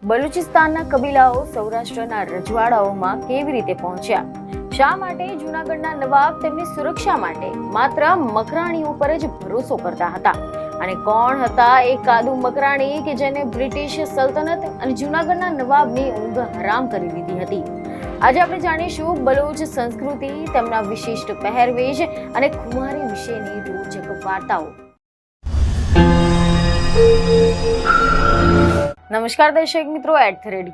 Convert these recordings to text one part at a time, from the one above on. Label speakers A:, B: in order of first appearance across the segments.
A: બલુચિસ્તાનના કબીલાઓ સૌરાષ્ટ્રના રજવાડાઓમાં કેવી રીતે પહોંચ્યા? શા માટે જૂનાગઢના નવાબ તેમની સુરક્ષા માટે માત્ર મકરાણીઓ પર જ ભરોસો કરતા હતા? અને કોણ હતા એ કાદુ મકરાણી કે જેને બ્રિટિશ સલ્તનત અને જૂનાગઢના નવાબની ઊંઘ હરામ કરી દીધી હતી? આજે આપણે જાણીશું બલુચ સંસ્કૃતિ, તેમના વિશિષ્ટ પહેરવેશ અને ખુમારી વિશેની રોચક વાર્તાઓ. નમસ્કાર દર્શક મિત્રો,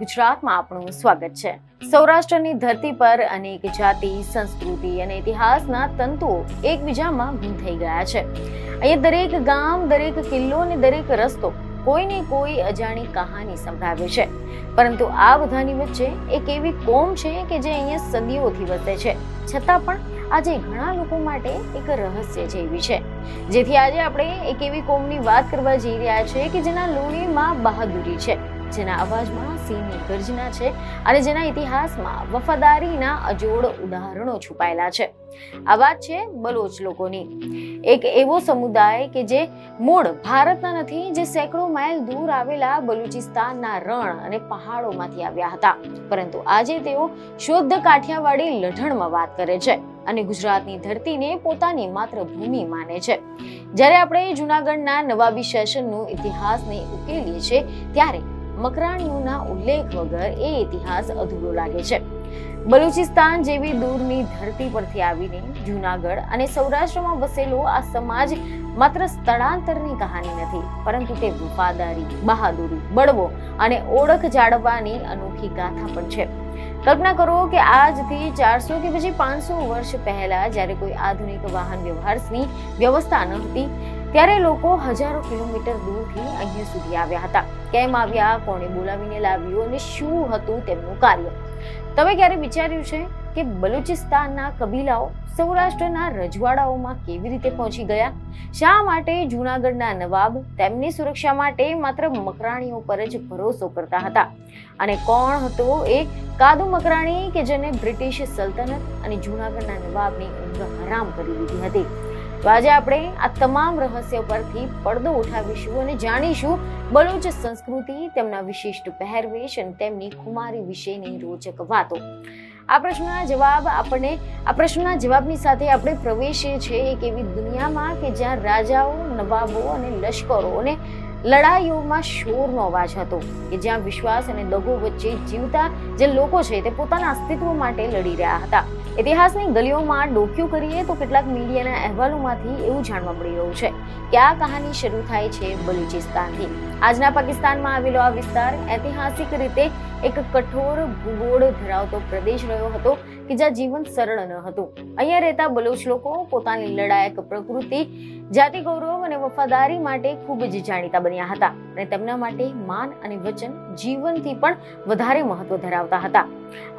A: @ગુજરાતમાં આપનું સ્વાગત છે. સૌરાષ્ટ્રની ધરતી પર અનેક જાતિ, સંસ્કૃતિ અને ઇતિહાસના તંતુઓ એકબીજામાં ગુમ થઈ ગયા છે. અહીંયા દરેક ગામ, દરેક કિલ્લો અને દરેક રસ્તો કોઈને કોઈ અજાણી કહાની સંભળાવે છે. પરંતુ આ બધાની વચ્ચે એક એવી કોમ છે કે જે અહીંયા સદીઓથી વસે છે, છતાં પણ આજે ઘણા લોકો માટે એક રહસ્ય જેવી છે. જેથી આજે આપણે એક એવી કોમની વાત કરવા જઈ રહ્યા છે કે જેના લોહીમાં બહાદુરી છે, જેના અવાજમાં સિંહની ગર્જના છે અને જેના ઇતિહાસમાં વફાદારીના અજોડ ઉદાહરણો છુપાયેલા છે. આ વાત છે બલોચ લોકોની. એક એવો સમુદાય કે જે મૂળ ભારતના નથી, જે સેંકડો માઇલ દૂર આવેલા બલુચિસ્તાનના રણ અને પહાડોમાંથી આવ્યા હતા. પરંતુ આજે તેઓ શુદ્ધ કાઠિયાવાડી લઢણમાં વાત કરે છે અને ગુજરાતની ધરતીને પોતાની માતૃભૂમિ માને છે. જ્યારે આપણે જૂનાગઢના નવાબી શાસનનો ઇતિહાસને ઉકેલીએ છીએ ત્યારે મકરાણીઓના ઉલ્લેખ વગર એ ઇતિહાસ અધૂરો લાગે છે. બલુચિસ્તાન જેવી દૂરની ધરતી પરથી આવીને જૂનાગઢ અને સૌરાષ્ટ્રમાં વસેલો આ સમાજ માત્ર સ્થળાંતરની કહાની નથી, પરંતુ તે વફાદારી, બહાદુરી, બળવો અને ઓળખ જાળવવાની અનોખી ગાથા પણ છે. કલ્પના કરો કે આજથી 400 કે પછી 500 વર્ષ પહેલા જ્યારે કોઈ આધુનિક વાહન વ્યવહારની વ્યવસ્થા ન હતી, ત્યારે લોકો હજારો કિલોમીટર દૂરથી અહીંયા સુધી આવ્યા હતા. કેમ આવ્યા, કોણે બોલાવીને લાવ્યું અને શું હતું તેમનું કાર્ય? તમે ક્યારે વિચાર્યું છે કે બલુચિસ્તાનના કબીલાઓ સૌરાષ્ટ્રના રજવાડાઓમાં કેવી રીતે પહોંચી ગયા? શા માટે જૂનાગઢના નવાબ તેમની સુરક્ષા માટે માત્ર મકરાણીઓ પર જ ભરોસો કરતા હતા? અને કોણ હતો એ કાદુ મકરાણી કે જેને બ્રિટિશ સલ્તનત અને જૂનાગઢના નવાબની ઊંઘ હરામ કરી દીધી હતી? તો આજે આપણે આ તમામ રહસ્ય પરથી પડદો ઉઠાવીશું અને જાણીશું બલુચ સંસ્કૃતિ, તેમના વિશિષ્ટ પહેરવેશ અને તેમની ખુમારી વિશેની રોચક વાતો. આ પ્રશ્નના જવાબની સાથે આપણે પ્રવેશીએ છીએ એક એવી દુનિયામાં કે જ્યાં રાજાઓ, નવાબો અને લશ્કરો અને લડાઈઓમાં શોરનો અવાજ હતો, કે જ્યાં વિશ્વાસ અને દગો વચ્ચે જીવતા જે લોકો છે તે પોતાના અસ્તિત્વ માટે લડી રહ્યા હતા. ઇતિહાસની ગલીઓમાં ડોક્યું કરીએ તો કેટલાક મીડિયાના અહેવાલોમાંથી એવું જાણવા મળી રહ્યું છે કે આ કહાની શરૂ થાય છે બલુચિસ્તાનથી. આજના પાકિસ્તાનમાં આવેલો આ વિસ્તાર ઐતિહાસિક રીતે એક કઠોર ભૂગોળ ધરાવતો પ્રદેશ રહ્યો હતો કે જ્યાં જીવન સરળ ન હતું. અહીંયા રહેતા બલોચ લોકો પોતાની લડાયક પ્રકૃતિ, જાતિ ગૌરવ અને વફાદારી માટે ખૂબ જ જાણીતા બન્યા હતા અને તેમના માટે માન અને વચન જીવનથી પણ વધારે મહત્વ ધરાવતા હતા.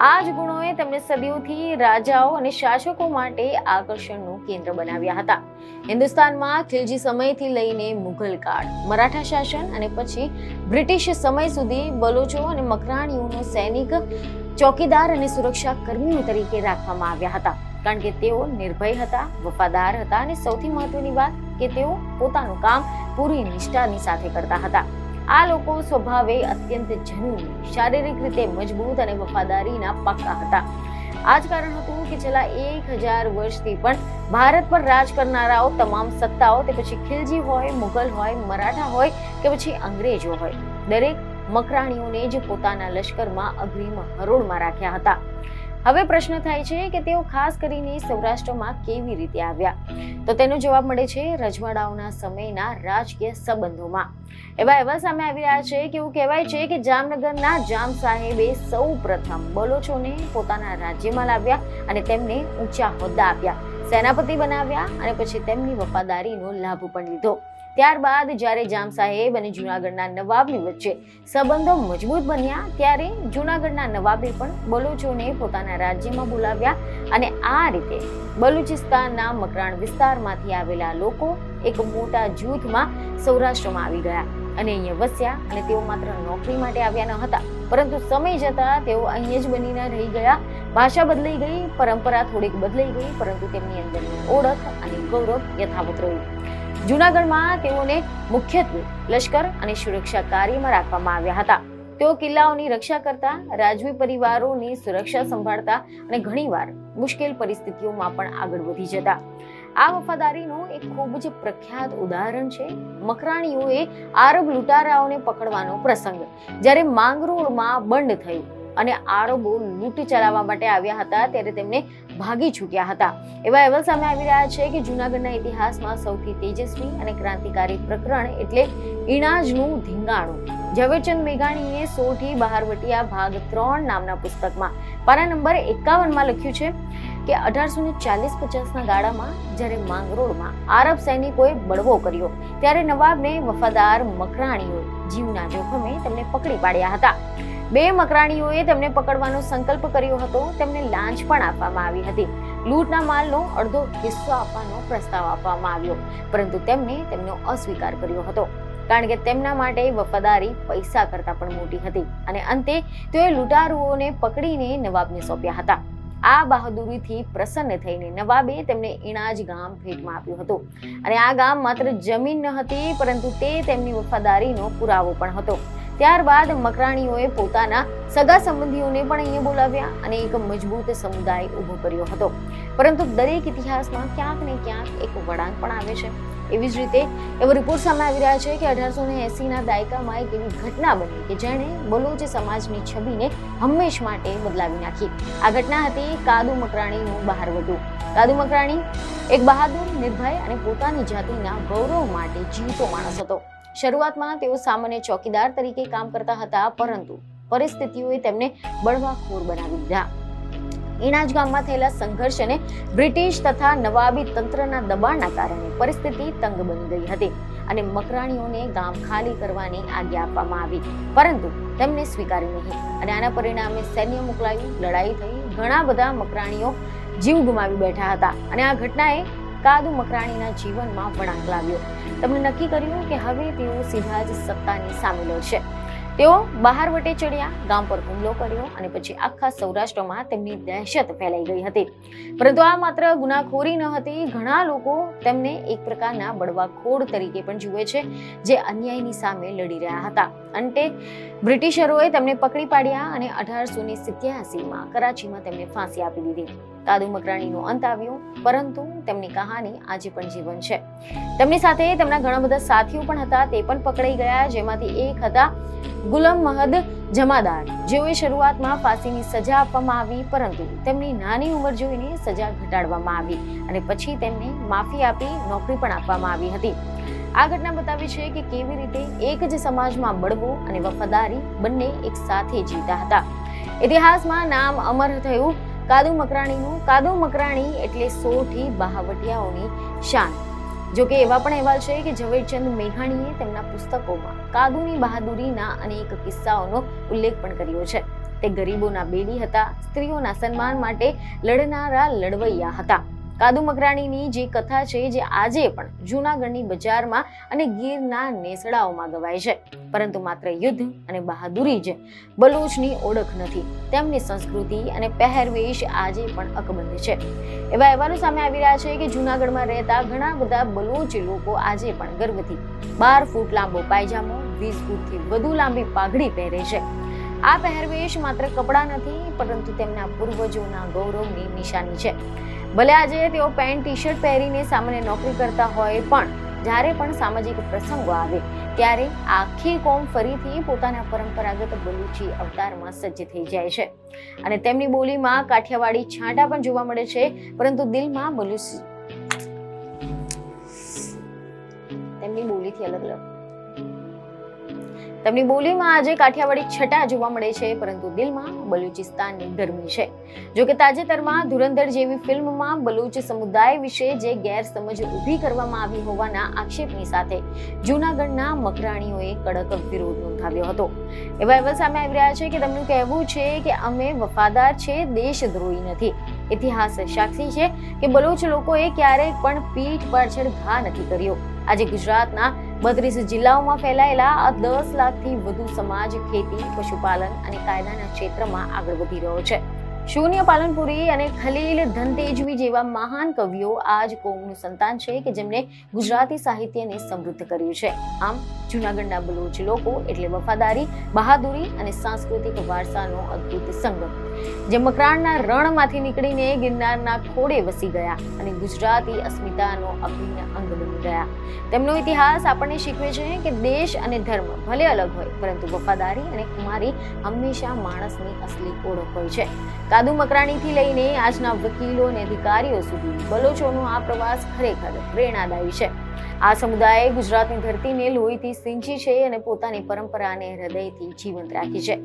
A: આ જ ગુણોએ તેમને સદીઓથી રાજાઓ અને શાસકો માટે આકર્ષણનું કેન્દ્ર બનાવ્યા હતા. હિન્દુસ્તાનમાં ખિલજી સમયથી લઈને મુઘલ કાળ, મરાઠા શાસન અને પછી બ્રિટિશ સમય સુધી બલોચો અને મકરાણીઓનો સૈનિક, ચોકીદાર અને સુરક્ષા કર્મીઓ તરીકે રાખવામાં આવ્યા હતા, કારણ કે તેઓ નિર્ભય હતા, વફાદાર હતા અને સૌથી મહત્વની વાત કે તેઓ પોતાનું કામ પૂરી નિષ્ઠાની સાથે કરતા હતા. આ લોકો સ્વભાવે અત્યંત જનૂની, શારીરિક રીતે મજબૂત અને વફાદારીના પાક્કા હતા. આ જ કારણ હતું કે છેલ્લા 1000 વર્ષથી પણ ભારત પર રાજ કરનારાઓ તમામ સત્તાઓ, તે પછી ખિલજી હોય, મુઘલ હોય, મરાઠા હોય કે પછી અંગ્રેજો હોય, દરેક મકરાણીઓને જ પોતાના લશ્કરમાં અગ્રીમ હરોળમાં રાખ્યા હતા. હવે પ્રશ્ન થાય છે કે તેઓ ખાસ કરીને સૌરાષ્ટ્રમાં કેવી રીતે આવ્યા? તો તેનો જવાબ મળે છે રજવાડાઓના સમયના રાજકીય સંબંધોમાં. એવા સામે આવી રહ્યા છે કે એવું કહેવાય છે કે જામનગરના જામ સાહેબે સૌ પ્રથમ બલોચોને પોતાના રાજ્યમાં લાવ્યા અને તેમને ઊંચા હોદ્દા આપ્યા, સેનાપતિ બનાવ્યા અને પછી તેમની વફાદારીનો લાભ પણ લીધો. ત્યારબાદ જ્યારે જામ સાહેબ અને જૂનાગઢના નવાબની વચ્ચે સંબંધો મજબૂત બન્યા, ત્યારે જૂનાગઢના નવાબે પણ બલોચોને પોતાના રાજ્યમાં બોલાવ્યા અને આ રીતે બલુચિસ્તાનના મકરાણ વિસ્તારમાંથી આવેલા લોકો એક મોટા જૂથમાં સૌરાષ્ટ્રમાં આવી ગયા અને અહીંયા વસ્યા. અને તેઓ માત્ર નોકરી માટે આવ્યા ન હતા, પરંતુ સમય જતા તેઓ અહીંયા જ બનીને રહી ગયા. ભાષા બદલાઈ ગઈ, પરંપરા થોડીક બદલાઈ ગઈ, પરંતુ તેમની અંદરની ઓળખ અને ગૌરવ યથાવત રહ્યું. જૂનાગઢમાં તેઓને મુખ્યત્વે લશ્કર અને સુરક્ષા કાર્યમાં રાખવામાં આવ્યા હતા. તેઓ કિલ્લાઓની રક્ષા કરતા, રાજવી પરિવારોની સુરક્ષા સંભાળતા અને ઘણીવાર મુશ્કેલ પરિસ્થિતિઓમાં પણ આગળ વધી જતા. આ વફાદારીનું એક ખૂબ જ પ્રખ્યાત ઉદાહરણ છે મકરાણીઓએ આરબ લૂંટારાઓને પકડવાનો પ્રસંગ. જ્યારે માંગરોળમાં બંધ થયું અને આરબો લૂંટ ચલાવવા માટે આવ્યા હતા ત્યારે તેમને ભાગી છૂટ્યા હતા. એવા અહેવાલ સામે આવી રહ્યા છે કે જૂનાગઢના ઇતિહાસમાં સૌથી તેજસ્વી અને ક્રાંતિકારી પ્રકરણ એટલે ઇણાજનું ધીંગાણું. ઝવેરચંદ મેઘાણીએ સોઠી બહારવટિયા ભાગ 3 નામના પુસ્તકમાં પાના નંબર 51માં લખ્યું છે કે 1840-50ના ગાળામાં જ્યારે માંગરોળમાં આરબ સૈનિકોએ બળવો કર્યો ત્યારે નવાબને વફાદાર મકરાણીઓએ જીવના જોખમે તેમને પકડી પાડ્યા હતા. 2 મકરાણીઓએ તેમને પકડવાનો સંકલ્પ કર્યો હતો. તેમને લાંચ પણ આપવામાં આવી હતી. લૂંટના માલનો અડધો હિસ્સો આપવાનો પ્રસ્તાવ આપવામાં આવ્યો, પરંતુ તેમણે તેમનો અસ્વીકાર કર્યો હતો, કારણ કે તેમના માટે વફાદારી પૈસા કરતાં પણ મોટી હતી. અને અંતે તેઓએ લૂંટારુઓને પકડીને નવાબને સોંપ્યા હતા. આ બહાદુરીથી પ્રસન્ન થઈને નવાબે તેમને ઇણાજ ગામ ભેટમાં આપ્યું હતું. અને આ ગામ માત્ર જમીન ન હતી, પરંતુ તે તેમની વફાદારીનો પુરાવો પણ હતો. ત્યારબાદ મકરાણીઓએ પોતાના સગા સંબંધીઓને પણ અહીંયા બોલાવ્યા અને એક મજબૂત સમુદાય ઊભો કર્યો હતો. પરંતુ દરેક ઇતિહાસમાં ક્યાંક ને ક્યાંક એક વળાંક પણ આવે છે. એવી જ રીતે એવો રિપોર્ટ સામે આવી રહ્યા છે કે 1880ના દાયકામાં એક એવી ઘટના બની કે જેણે બલોચ સમાજની છબીને હંમેશ માટે બદલાવી નાખી. આ ઘટના હતી કાદુ મકરાણીનું બહારવટું. કાદુ મકરાણી એક બહાદુર, નિર્ભય અને પોતાની જાતિના ગૌરવ માટે જીવતો માણસ હતો. શરૂઆતમાં તેઓ સામાન્ય ચોકીદાર તરીકે કામ કરતા હતા, પરંતુ પરિસ્થિતિઓએ તેમને બળવાખોર બનાવી દીધા. ઇણાજ ગામમાં થયેલા સંઘર્ષ અને બ્રિટિશ તથા નવાબી તંત્રના દબાણના કારણે પરિસ્થિતિ તંગ બની ગઈ હતી અને મકરાણીઓને ગામ ખાલી કરવાની આજ્ઞા આપવામાં આવી, પરંતુ તેમને સ્વીકારી નહીં. અને આના પરિણામે સૈન્ય મોકલાયું, લડાઈ થઈ, ઘણા બધા મકરાણીઓ જીવ ગુમાવી બેઠા હતા. અને આ ઘટનાએ કાદુ મકરાણીના જીવનમાં વળાંક લાવ્યો. તેમણે નક્કી કર્યું કે હવે તેઓ સીધા જ સત્તાની સામે લડશે. તેઓ બહારવટે ચડ્યા, ગામ પર હુમલો કર્યો અને પછી આખા સૌરાષ્ટ્રમાં તેમની દહેશત ફેલાઈ ગઈ હતી. પરંતુ આ માત્ર ગુનાખોરી ન હતી. ઘણા લોકો તેમને એક પ્રકારના બળવાખોર તરીકે પણ જુએ છે, જે અન્યાયની સામે લડી રહ્યા હતા. અંતે બ્રિટિશરોએ તેમને પકડી પાડ્યા અને 1887માં કરાચીમાં તેમને ફાંસી આપી દીધી. કાદુ મકરાણીનો અંત આવ્યો, પરંતુ તેમની કહાની આજે પણ જીવન છે. તેમની સાથે તેમના ઘણા બધા સાથીઓ પણ હતા, તે પણ પકડાઈ ગયા. જેમાંથી એક હતા ગુલામ મહદ જમાદાર, જેઓએ શરૂઆતમાં ફાંસીની સજા આપવામાં આવી, પરંતુ તેમની નાની ઉંમર જોઈને સજા ઘટાડવામાં આવી અને પછી તેમને માફી આપી નોકરી પણ આપવામાં આવી હતી. આ ઘટના બતાવે છે કે કેવી રીતે એક જ સમાજમાં બળવો અને વફાદારી બંને એક સાથે જીવતા હતા. ઇતિહાસમાં નામ અમર થયું કાદુ મકરાણીનું. કાદુ મકરાણી એટલે સોઠી બહાવટિયાઓની શાન. જો કે એવા પણ અહેવાલ છે કે ઝવેરચંદ મેઘાણીએ તેમના પુસ્તકોમાં કાદુની બહાદુરીના અનેક કિસ્સાઓનો ઉલ્લેખ પણ કર્યો છે. તે ગરીબોના બેડી હતા, સ્ત્રીઓના સન્માન માટે લડનારા લડવૈયા હતા. કાદુ મકરાણીની જે કથા છે, જે આજે પણ જૂનાગઢની બજારમાં અને ગીરના નેસડાઓમાં ગવાય છે, પરંતુ માત્ર યુદ્ધ અને બહાદુરી જ બલોચની ઓળખ નથી. તેમની સંસ્કૃતિ અને પહેરવેશ આજે પણ અકબંધ છે. એવા અહેવાલો સામે આવી રહ્યા છે કે જૂનાગઢમાં રહેતા ઘણા બધા બલોચ લોકો આજે પણ ગર્વથી 12 ફૂટ લાંબો પાયજામો, 20 ફૂટથી વધુ લાંબી પાઘડી પહેરે છે. આ પહેરવેશ માત્ર કપડાં નથી, પરંતુ તેમના પૂર્વજોના ગૌરવની નિશાની છે. ભલે આજે તેઓ પેન્ટ ટી-શર્ટ પહેરીને સામાન્ય નોકરી કરતા હોય, પણ જ્યારે પણ સામાજિક પ્રસંગો આવે ત્યારે આખી કોમ ફરીથી પોતાના પરંપરાગત બલુચી અવતારમાં સજ્જ થઈ જાય છે. અને તેમની બોલીમાં કાઠિયાવાડી છાંટા પણ જોવા મળે છે, પરંતુ દિલમાં બલુચી તેમની બોલીથી અલગ અલગ તેમની બોલીમાં આજે કાઠિયાવાડી છટા જોવા મળે છે, પરંતુ દિલમાં બલુચિસ્તાનની ગરમી છે. જો કે તાજેતરમાં ધુરંધર જેવી ફિલ્મમાં બલુચ સમુદાય વિશે જે ગેરસમજ ઊભી કરવામાં આવી હોવાના આક્ષેપની સાથે જૂનાગઢના મકરાણીઓએ કડક વિરોધ નોંધાવ્યો હતો. એવા અહેવાલ સામે આવી રહ્યા છે કે તેમનું કહેવું છે કે અમે વફાદાર છે, દેશદ્રોહી નથી. ઇતિહાસ સાક્ષી છે કે બલોચ લોકોએ ક્યારેય પણ પીઠ પાછળ ઘા નથી કર્યો. આજે ગુજરાતના 32 જિલ્લાઓમાં ફેલાયેલા આ 10 લાખથી વધુ સમાજ ખેતી, પશુપાલન અને કાયદાના ક્ષેત્રમાં આગળ વધી રહ્યો છે. શૂન્ય પાલનપુરી અને ખલીલ ધનતેજવી જેવા મહાન કવિઓ આ જ કોમનું સંતાન છે કે જેમણે ગુજરાતી સાહિત્યને સમૃદ્ધ કર્યું છે. આમ જૂનાગઢના બલોચ લોકો એટલે વફાદારી, બહાદુરી અને સાંસ્કૃતિક વારસાનો અદ્ભુત સંગમ, જે મકરાણના રણમાંથી નીકળીને ગિરનારના ખોળે વસી ગયા અને ગુજરાતી અસ્મિતાનો અભિન્ન અંગ બની ગયા. તેમનો ઇતિહાસ આપણને શીખવે છે કે દેશ અને ધર્મ ભલે અલગ હોય, પરંતુ વફાદારી અને ખુમારી હંમેશા માણસની અસલી ઓળખ હોય છે. કાદુ મકરાણીથી લઈને આજના વકીલો અને અધિકારીઓ સુધી બલોચોનો આ પ્રવાસ ખરેખર પ્રેરણાદાયી છે. આ સમુદાયે ગુજરાતની ધરતીને લોહીથી સિંચી છે અને પોતાની પરંપરાને હૃદયથી જીવંત રાખી છે.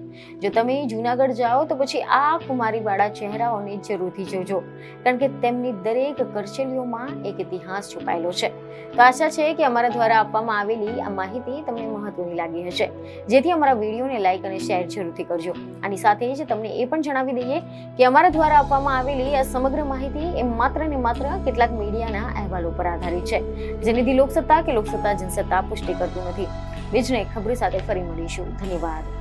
A: જો તમે જૂનાગઢ જાઓ તો પછી આ ખુમારીવાળા ચહેરાઓને જરૂરથી જોજો, કારણ કે તેમની દરેક કરચલીઓમાં એક ઇતિહાસ છુપાયેલો છે. તો આશા છે કે અમારા દ્વારા આપવામાં આવેલી આ માહિતી તમને મહત્વની લાગી હશે, જેથી અમારા વિડીયોને લાઈક અને શેર જરૂરથી કરજો. આની સાથે જ તમને એ પણ જણાવી દઈએ કે અમારા દ્વારા આપવામાં આવેલી આ સમગ્ર માહિતી એ માત્ર ને માત્ર કેટલાક મીડિયાના અહેવાલો પર આધારિત છે, જેની લોકસત્તા કે લોકસત્તા જનસત્તા પુષ્ટિ કરતું નથી. બીજને ખબરો સાથે ફરી મળીશું. ધન્યવાદ.